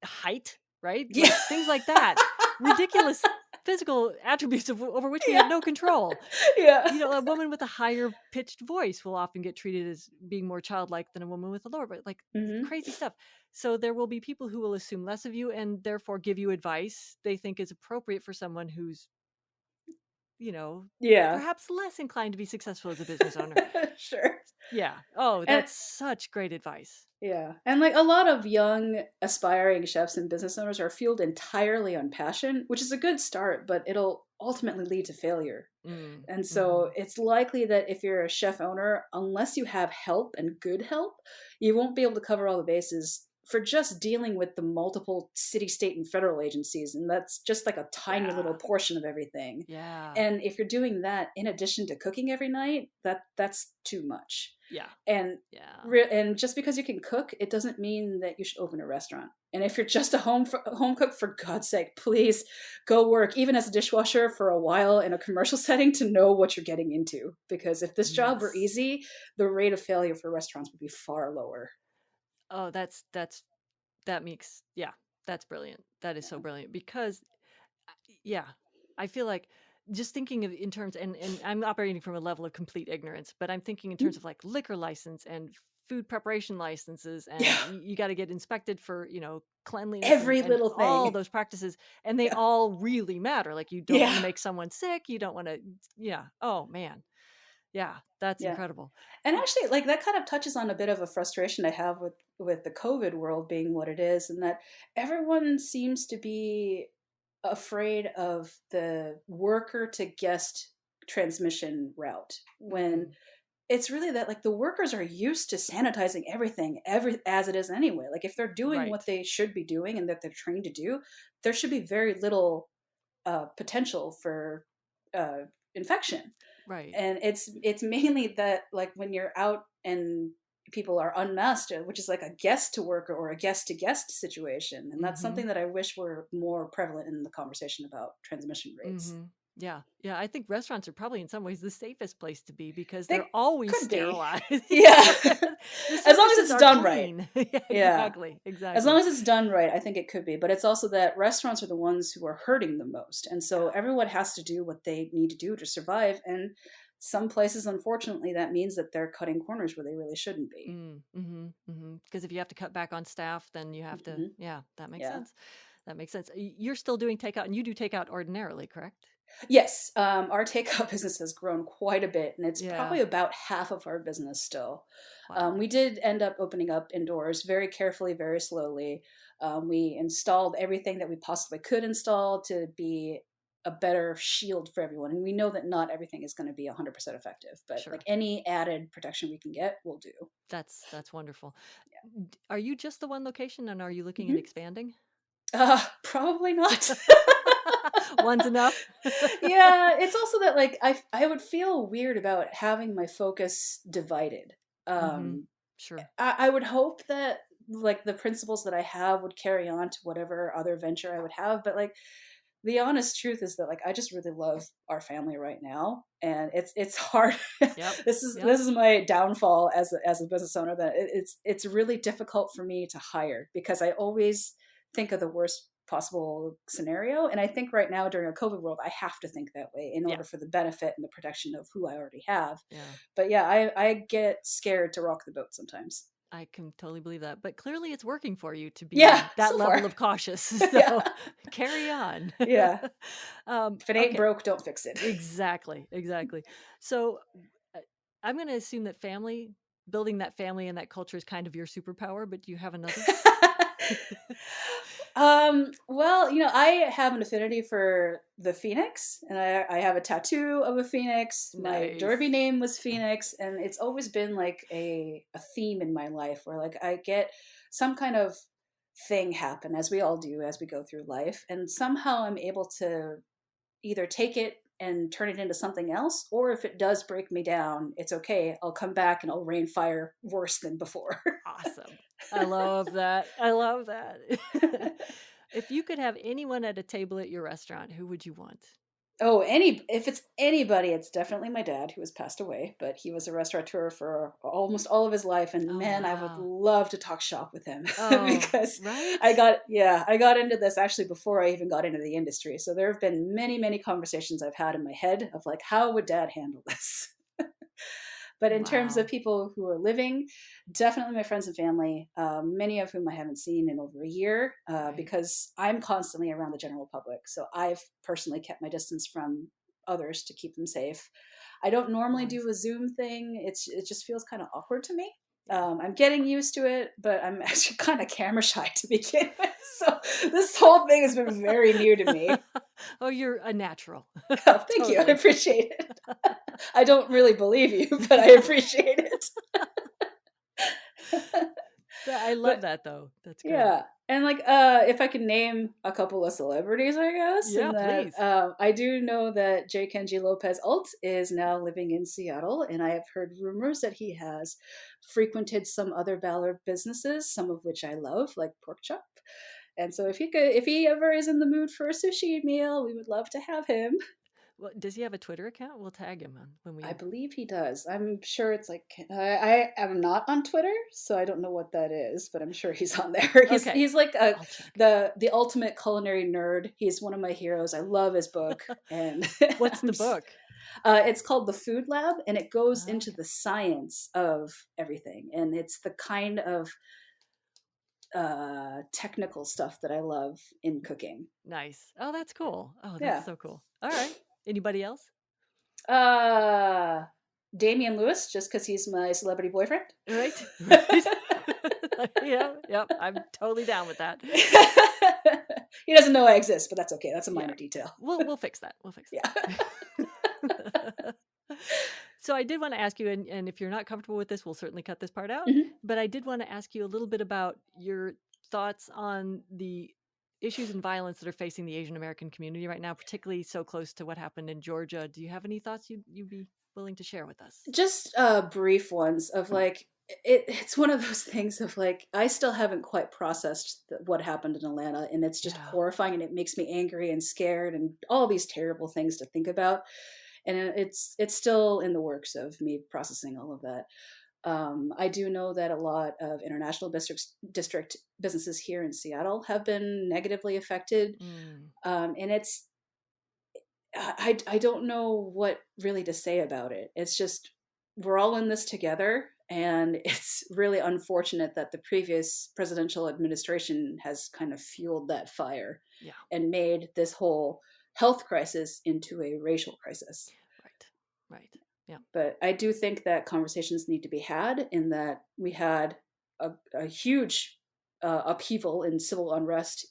Height, right? Yeah. Like things like that. Ridiculous physical attributes over which we have Yeah. no control. Yeah. A woman with a higher pitched voice will often get treated as being more childlike than a woman with a lower, but like Hmm. crazy stuff. So there will be people who will assume less of you and therefore give you advice they think is appropriate for someone who's, you know, Yeah. perhaps less inclined to be successful as a business owner. Sure. Yeah. Oh, And that's such great advice. yeah. And like a lot of young aspiring chefs and business owners are fueled entirely on passion, which is a good start, but it'll ultimately lead to failure. Mm, And so hmm. it's likely that if you're a chef owner, unless you have help and good help, you won't be able to cover all the bases for just dealing with the multiple city, state, and federal agencies. And that's just like a tiny little Yeah. portion of everything. Yeah. And if you're doing that in addition to cooking every night, that's too much. Yeah. And Yeah. and just because you can cook, it doesn't mean that you should open a restaurant. And if you're just a home cook, for God's sake, please go work, even as a dishwasher, for a while in a commercial setting to know what you're getting into. Because if this job were Yes. easy, the rate of failure for restaurants would be far lower. Oh, that makes, yeah, that's brilliant. That is so brilliant because yeah, I feel like just thinking of in terms, and I'm operating from a level of complete ignorance, but I'm thinking in Yeah. terms of like liquor license and food preparation licenses, Yeah. and you got to get inspected for, cleanliness Every and little all thing. those practices, and they Yeah. all really matter. Like you don't Yeah. want to make someone sick, you don't want to, yeah. Oh man, yeah, that's Yeah. incredible. And actually, like that kind of touches on a bit of a frustration I have with the COVID world being what it is, and that everyone seems to be afraid of the worker to guest transmission route when Mm, it's really that like the workers are used to sanitizing every as it is anyway. Like if they're doing what right, they should be doing and that they're trained to do, there should be very little potential for uh, infection. right. And it's mainly that like when you're out and people are unmasked, which is like a guest to worker or a guest to guest situation, and that's Mm-hmm. something that I wish were more prevalent in the conversation about transmission rates. Mhm. Yeah. Yeah, I think restaurants are probably in some ways the safest place to be because They they're always could be. sterilized. Yeah. The As long as surfaces it's are done right. clean. Yeah, Yeah. exactly. As long Exactly. as it's done right, I think it could be. But it's also that restaurants are the ones who are hurting the most. And so Yeah. everyone has to do what they need to do to survive. And some places, unfortunately, that means that they're cutting corners where they really shouldn't be. Mhm. Mhm. Because if you have to cut back on staff, then you have to, Hmm. yeah, that makes Yeah. sense. That makes sense. You're still doing takeout and you do takeout ordinarily, correct? Yes, our takeout business has grown quite a bit, and it's Yeah. probably about half of our business still. Wow. We did end up opening up indoors very carefully, very slowly. We installed everything that we possibly could install to be a better shield for everyone. And we know that not everything is going to be 100% effective, but like Sure. any added protection we can get, we'll do. That's wonderful. Are you just the one location and are you looking at Hmm. expanding? Probably not. One's enough? Yeah, it's also that like I would feel weird about having my focus divided. Mm-hmm. Um, Sure. I would hope that like the principles that I have would carry on to whatever other venture I would have, but like the honest truth is that like I just really love our family right now, and it's hard. Yep. This Yep. is my downfall as a business owner, that it's really difficult for me to hire because I always think of the worst possible scenario, and I think right now during a COVID world I have to think that way in Yeah. order for the benefit and the protection of who I already have. Yeah. But yeah, I get scared to rock the boat sometimes. I can totally believe that. But clearly it's working for you to Yeah, be that so far. level of cautious. Yeah, So carry on. yeah. If it ain't Okay. broke, don't fix it. Exactly. Exactly. So uh, I'm going to assume that building that family and that culture is kind of your superpower, but do you have another? Well, I have an affinity for the Phoenix, and I have a tattoo of a Phoenix. My Derby Nice. name was Phoenix, and it's always been like a theme in my life where like I get some kind of thing happen, as we all do as we go through life, and somehow I'm able to either take it and turn it into something else, or if it does break me down, it's okay. I'll come back and I'll rain fire worse than before. Awesome. I love that. I love that. If you could have anyone at a table at your restaurant, who would you want? Oh, if it's anybody, it's definitely my dad who has passed away, but he was a restaurateur for almost all of his life, and Oh, man, I would wow. love to talk shop with him Oh, because right? I got into this actually before I even got into the industry. So there have been many, many conversations I've had in my head of like, how would dad handle this? But in terms of Wow. people who are living, definitely my friends and family, many of whom I haven't seen in over a year Right. because I'm constantly around the general public. So I've personally kept my distance from others to keep them safe. I don't normally Wise. do a Zoom thing. It just feels kind of awkward to me. Yeah. I'm getting used to it, but I'm actually kind of camera shy to begin with. So this whole thing has been very new to me. Oh, you're a natural. Oh, thank you. I Totally. appreciate it. I don't really believe you, but I appreciate it. I love But that though. That's good. yeah. And like if I can name a couple of celebrities, I guess, Yeah, and that please. I do know that J. Kenji Lopez Alt is now living in Seattle, and I have heard rumors that he has frequented some other Ballard businesses, some of which I love, like Pork Chop. And so if he ever is in the mood for a sushi meal, we would love to have him. Well, does he have a Twitter account? We'll tag him on when I we. believe he does. I'm sure it's like I am not on Twitter, so I don't know what that is, but I'm sure he's on there. Okay, He's like I'll check. the ultimate culinary nerd. He's one of my heroes. I love his book, and What's the book? it's called The Food Lab, and it goes into Okay. the science of everything, and it's the kind of technical stuff that I love in cooking. Nice. Oh, that's cool. Oh, that's Yeah. so cool. All right. Anybody else? Uh, Damian Lewis, just because he's my celebrity boyfriend. Right. Right. Yeah. Yep. I'm totally down with that. He doesn't know I exist, but that's okay. That's a Yeah. minor detail. We'll fix that. We'll fix Yeah. that. So I did want to ask you, and if you're not comfortable with this, we'll certainly cut this part out. Mhm. But I did want to ask you a little bit about your thoughts on the issues and violence that are facing the Asian American community right now, particularly so close to what happened in Georgia. Do you have any thoughts you'd be willing to share with us? Just brief ones of like it's one of those things of like I still haven't quite processed what happened in Atlanta, and it's just Yeah. horrifying, and it makes me angry and scared and all these terrible things to think about, and it's still in the works of me processing all of that. I do know that a lot of international district businesses here in Seattle have been negatively affected, Mm, and I don't know what really to say about it. It's just we're all in this together, and it's really unfortunate that the previous presidential administration has kind of fueled that fire yeah. and made this whole health crisis into a racial crisis. Right. Right. Yeah. But I do think that conversations need to be had, in that we had a huge upheaval in civil unrest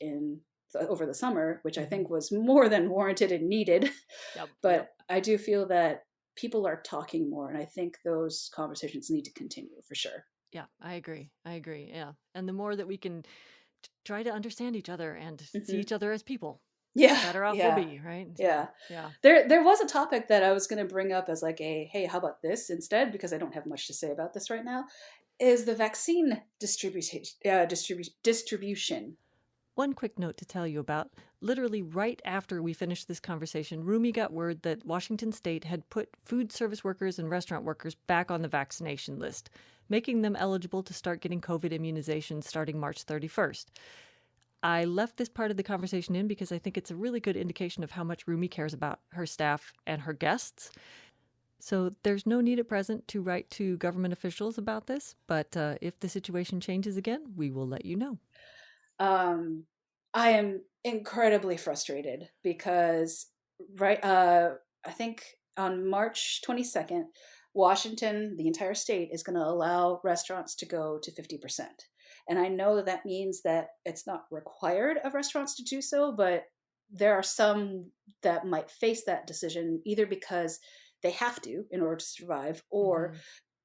over the summer, which I Hmm. think was more than warranted and needed. Yep. Yep. But I do feel that people are talking more, and I think those conversations need to continue for sure. Yeah. I agree. I agree. Yeah. And the more that we can try to understand each other and see Hmm. each other as people, the Yeah, better off we'll yeah, be, right? So, yeah. yeah. There was a topic that I was going to bring up as like a hey, how about this instead? Because I don't have much to say about this right now. Is the vaccine distribution? One quick note to tell you about. Literally right after we finished this conversation, Rumi got word that Washington State had put food service workers and restaurant workers back on the vaccination list, making them eligible to start getting COVID immunizations starting March 31st. I left this part of the conversation in because I think it's a really good indication of how much Rumi cares about her staff and her guests. So there's no need at present to write to government officials about this, but if the situation changes again, we will let you know. Um, I am incredibly frustrated because right, I think on March 22nd, Washington, the entire state, is going to allow restaurants to go to 50%. And I know that that means that it's not required of restaurants to do so, but there are some that might face that decision either because they have to in order to survive, or Mm-hmm.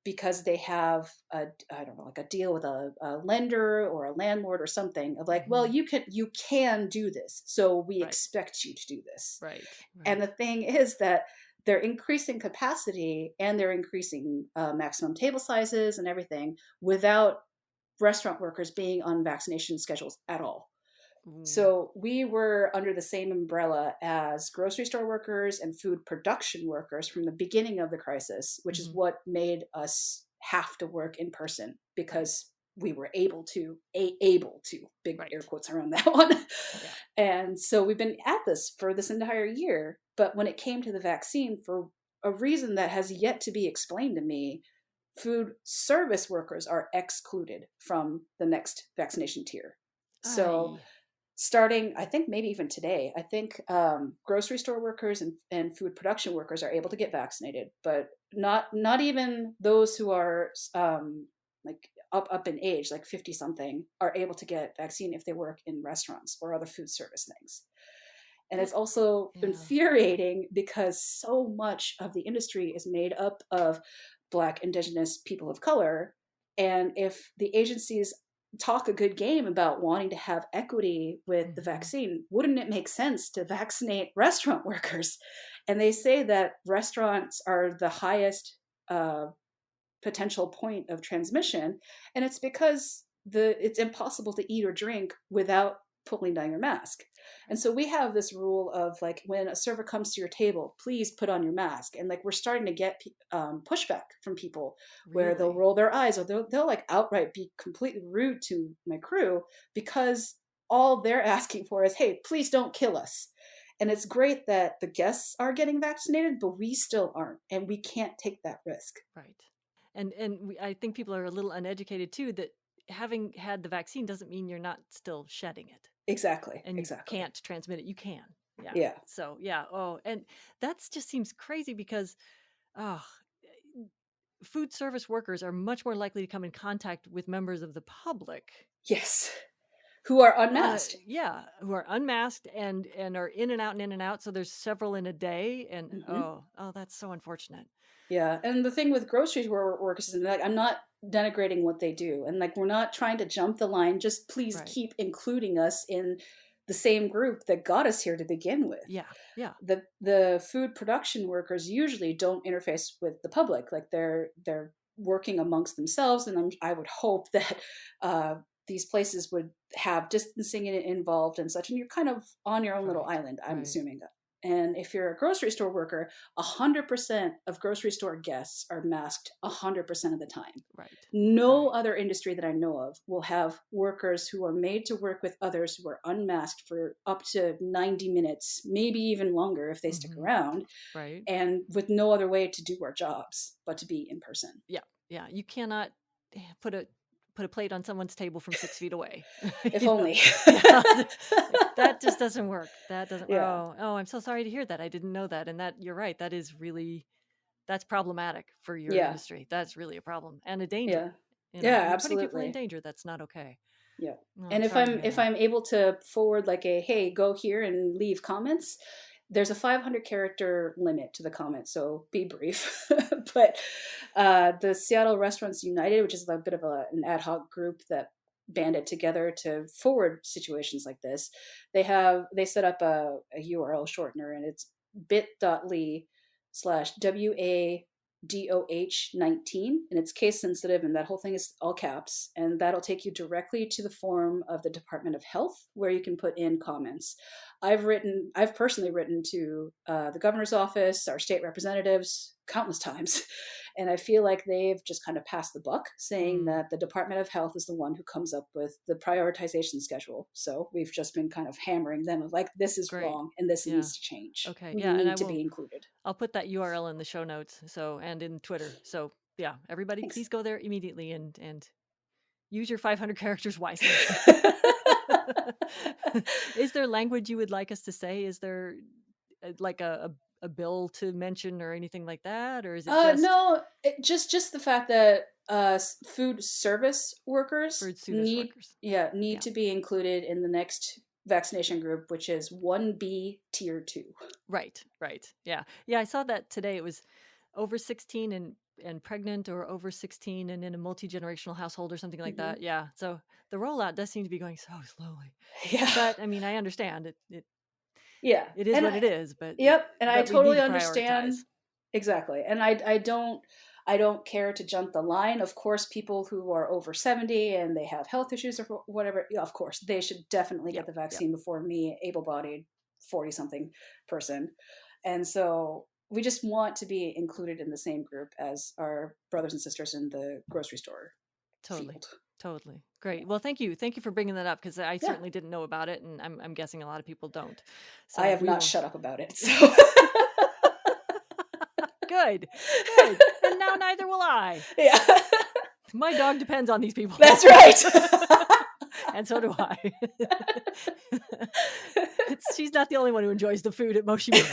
because they have a, I don't know, like a deal with a lender or a landlord or something of like, well, Mm-hmm. you can do this, so we Right. expect you to do this. Right. And Right. the thing is that they're increasing capacity and they're increasing maximum table sizes and everything without restaurant workers being on vaccination schedules at all. Ooh. So we were under the same umbrella as grocery store workers and food production workers from the beginning of the crisis, which is Mm-hmm. what made us have to work in person Right. because we were able to big air Right. quotes around that one. Yeah. And so we've been at this for this entire year. But when it came to the vaccine, for a reason that has yet to be explained to me, food service workers are excluded from the next vaccination tier. So Aye. starting, I think maybe even today, I think grocery store workers and food production workers are able to get vaccinated, but not even those who are like up in age, like 50 something, are able to get vaccine if they work in restaurants or other food service things. And That. it's also Yeah. infuriating because so much of the industry is made up of Black, Indigenous people of color. And if the agencies talk a good game about wanting to have equity with the Mm-hmm. vaccine, wouldn't it make sense to vaccinate restaurant workers? And they say that restaurants are the highest potential point of transmission, and it's because it's impossible to eat or drink without pulling down your mask. And Right. so we have this rule of like, when a server comes to your table, please put on your mask. And like, we're starting to get pushback from people where they'll Really. roll their eyes, or they'll like outright be completely rude to my crew because all they're asking for is, hey, please don't kill us. And it's great that the guests are getting vaccinated, but we still aren't, and we can't take that risk. Right. I think people are a little uneducated too, that having had the vaccine doesn't mean you're not still shedding it Exactly, and you exactly. can't transmit it. You can. Yeah. Yeah. So, yeah. Oh, and that's just seems crazy because, oh, food service workers are much more likely to come in contact with members of the public. Yes. Who are unmasked. Yeah, who are unmasked and are in and out and in and out. So there's several in a day, and Hmm. that's so unfortunate. Yeah. And the thing with grocery store workers is like, I'm not denigrating what they do. And like, we're not trying to jump the line. Just please Right. keep including us in the same group that got us here to begin with. Yeah. Yeah. The food production workers usually don't interface with the public. Like, they're working amongst themselves. And I would hope that these places would have distancing involved and such. And you're kind of on your own little Right. island, I'm Right. assuming. And if you're a grocery store worker, 100% of grocery store guests are masked 100% of the time. Right. No Right. other industry that I know of will have workers who are made to work with others who are unmasked for up to 90 minutes, maybe even longer if they stick Mm-hmm. around, Right. and with no other way to do our jobs but to be in person. Yeah. Yeah. You cannot put a put a plate on someone's table from 6 feet away. If only. Yeah, that just doesn't work. That doesn't. Yeah. Oh, I'm so sorry to hear that. I didn't know that. And that you're right. That is really that's problematic for your Yeah. industry. That's really a problem and a danger. Yeah. Yeah, When you're putting people in absolutely. danger, that's not okay. Yeah. Oh, I'm And sorry to hear if that. I'm able to forward like a hey, go here and leave comments, there's a 500 character limit to the comments, so be brief. But the Seattle Restaurants United, which is a bit of an ad hoc group that banded together to forward situations like this, they set up a URL shortener, and it's bit.ly/WADOH19, and it's case sensitive, and that whole thing is all caps, and that'll take you directly to the forum of the Department of Health where you can put in comments. I've personally written to the governor's office, our state representatives, countless times, and I feel like they've just kind of passed the buck, saying that the Department of Health is the one who comes up with the prioritization schedule. So we've just been kind of hammering them of like, this is Great. wrong and this Yeah. needs to change. Okay. We Yeah, and need to be included. I'll put that URL in the show notes. So and in Twitter. So yeah, everybody, Thanks. please go there immediately and use your 500 characters wisely. Is there language you would like us to say? Is there like a bill to mention or anything like that, or is it just No, just the fact that food service workers food service workers? need to be included in the next vaccination group, which is 1B tier 2. Right. Yeah. I saw that today. It was over 16 and pregnant, or over 16 and in a multi-generational household or something like that. Yeah. So the rollout does seem to be going so slowly. Yeah. But I mean, I understand it. Yeah. It is what it is. But yep, and I we need totally to understand. prioritize. Exactly. And I don't care to jump the line. Of course, people who are over 70 and they have health issues or whatever, yeah, of course, they should definitely get the vaccine before me, able-bodied 40-something person. And so we just want to be included in the same group as our brothers and sisters in the grocery store field. Totally. Great. Well, thank you for bringing that up, because I Yeah. certainly didn't know about it, and I'm guessing a lot of people don't. So I have not shut up about it. So good. And now neither will I. Yeah. My dog depends on these people. That's right. And so do I. She's not the only one who enjoys the food at Moshi Moshi.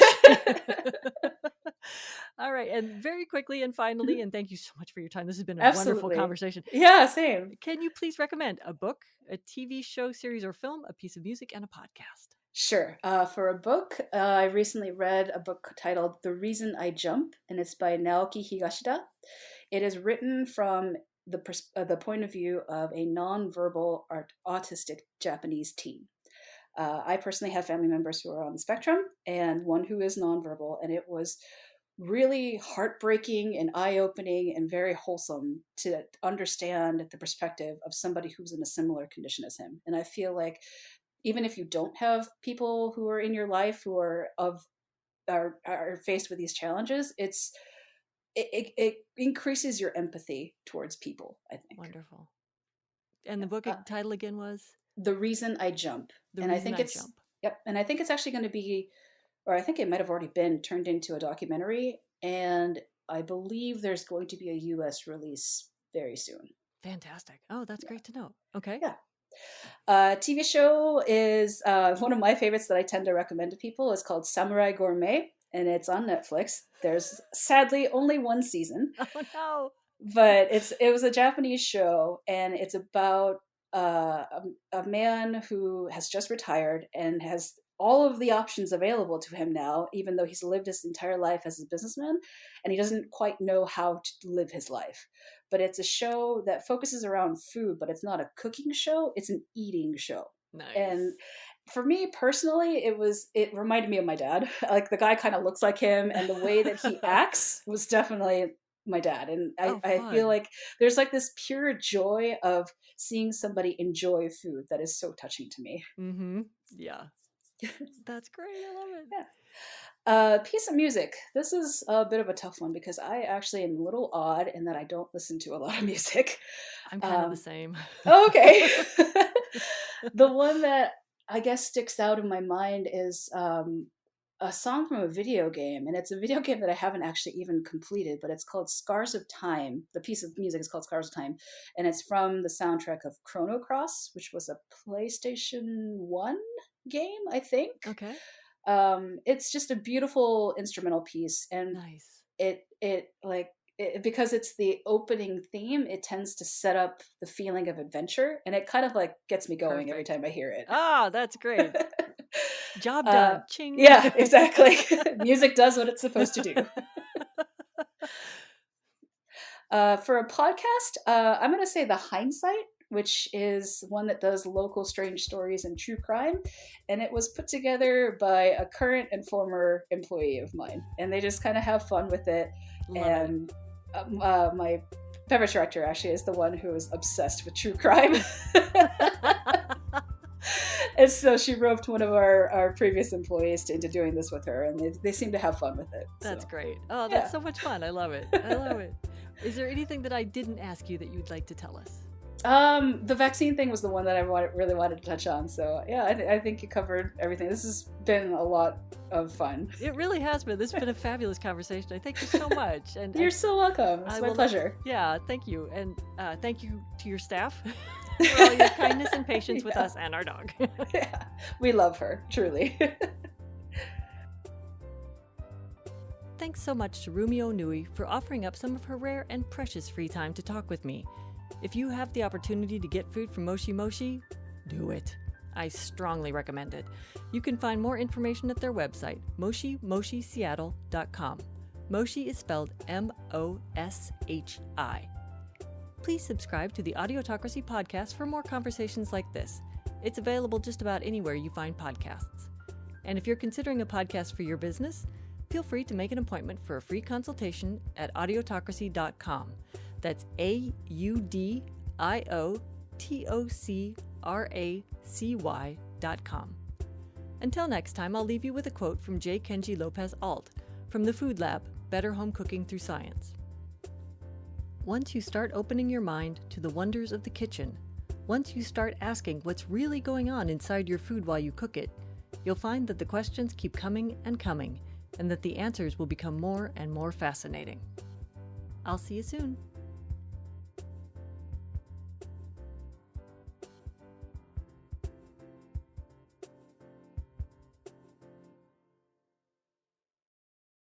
All right. And very quickly and finally, and thank you so much for your time. This has been a wonderful conversation. Yeah, same. Can you please recommend a book, a TV show, series, or film, a piece of music, and a podcast? Sure. For a book, I recently read a book titled The Reason I Jump, and it's by Naoki Higashida. It is written from the point of view of a nonverbal autistic Japanese teen. I personally have family members who are on the spectrum and one who is nonverbal, and it was really heartbreaking and eye-opening and very wholesome to understand the perspective of somebody who's in a similar condition as him. And I feel like even if you don't have people who are in your life who are faced with these challenges, it increases your empathy towards people, I think. Wonderful. And the book title again was The Reason I Jump. And I think it's Yep, and I think it's actually going to be, or I think it might have already been turned into a documentary, and I believe there's going to be a US release very soon. Fantastic. Oh, that's great to know. Okay. Yeah. TV show is one of my favorites that I tend to recommend to people. Is called Samurai Gourmet, and it's on Netflix. There's sadly only one season. Oh no! But it was a Japanese show, and it's about a man who has just retired and has all of the options available to him now, even though he's lived his entire life as a businessman, and he doesn't quite know how to live his life. But it's a show that focuses around food, but it's not a cooking show, it's an eating show. Nice. And for me personally, it reminded me of my dad. Like, the guy kind of looks like him, and the way that he acts was definitely my dad. And I feel like there's like this pure joy of seeing somebody enjoy food that is so touching to me. Mm-hmm. Yeah. That's great. I love it. Yeah. Piece of music. This is a bit of a tough one because I actually am a little odd in that I don't listen to a lot of music. I'm kind of the same. Okay. The one that I guess sticks out in my mind is a song from a video game, and it's a video game that I haven't actually even completed, but it's called Scars of Time. The piece of music is called Scars of Time, and it's from the soundtrack of Chrono Cross, which was a PlayStation 1 game, I think. Okay. It's just a beautiful instrumental piece, and Nice. because it's the opening theme, it tends to set up the feeling of adventure, and it kind of like gets me going every Perfect. time I hear it. Ah, that's great. Job uh, done. Ching. yeah, exactly. Music does what it's supposed to do. For a podcast, I'm going to say The Hindsight, which is one that does local strange stories and true crime. And it was put together by a current and former employee of mine. And they just kind of have fun with it. Love And my beverage director actually is the one who is obsessed with true crime. it. And so she roped one of our previous employees into doing this with her, and they seem to have fun with it. That's so. great. Oh, that's so much fun. I love it. I love it. Is there anything that I didn't ask you that you'd like to tell us? The vaccine thing was the one that I really wanted to touch on. So yeah, I think you covered everything. This has been a lot of fun. It really has been. This has been a fabulous conversation. I thank you so much. And You're so welcome. It's my pleasure. Yeah, thank you. And thank you to your staff for all your kindness and patience with us and our dog. Yeah, we love her, truly. Thanks so much to Rumio Nui for offering up some of her rare and precious free time to talk with me. If you have the opportunity to get food from Moshi Moshi, do it. I strongly recommend it. You can find more information at their website, moshimoshiseattle.com. Moshi is spelled M-O-S-H-I. Please subscribe to the Audiotocracy podcast for more conversations like this. It's available just about anywhere you find podcasts. And if you're considering a podcast for your business, feel free to make an appointment for a free consultation at audiotocracy.com. That's AUDIOTOCRACY.com. Until next time, I'll leave you with a quote from J. Kenji Lopez Alt from the Food Lab, Better Home Cooking Through Science. Once you start opening your mind to the wonders of the kitchen, once you start asking what's really going on inside your food while you cook it, you'll find that the questions keep coming and coming, and that the answers will become more and more fascinating. I'll see you soon.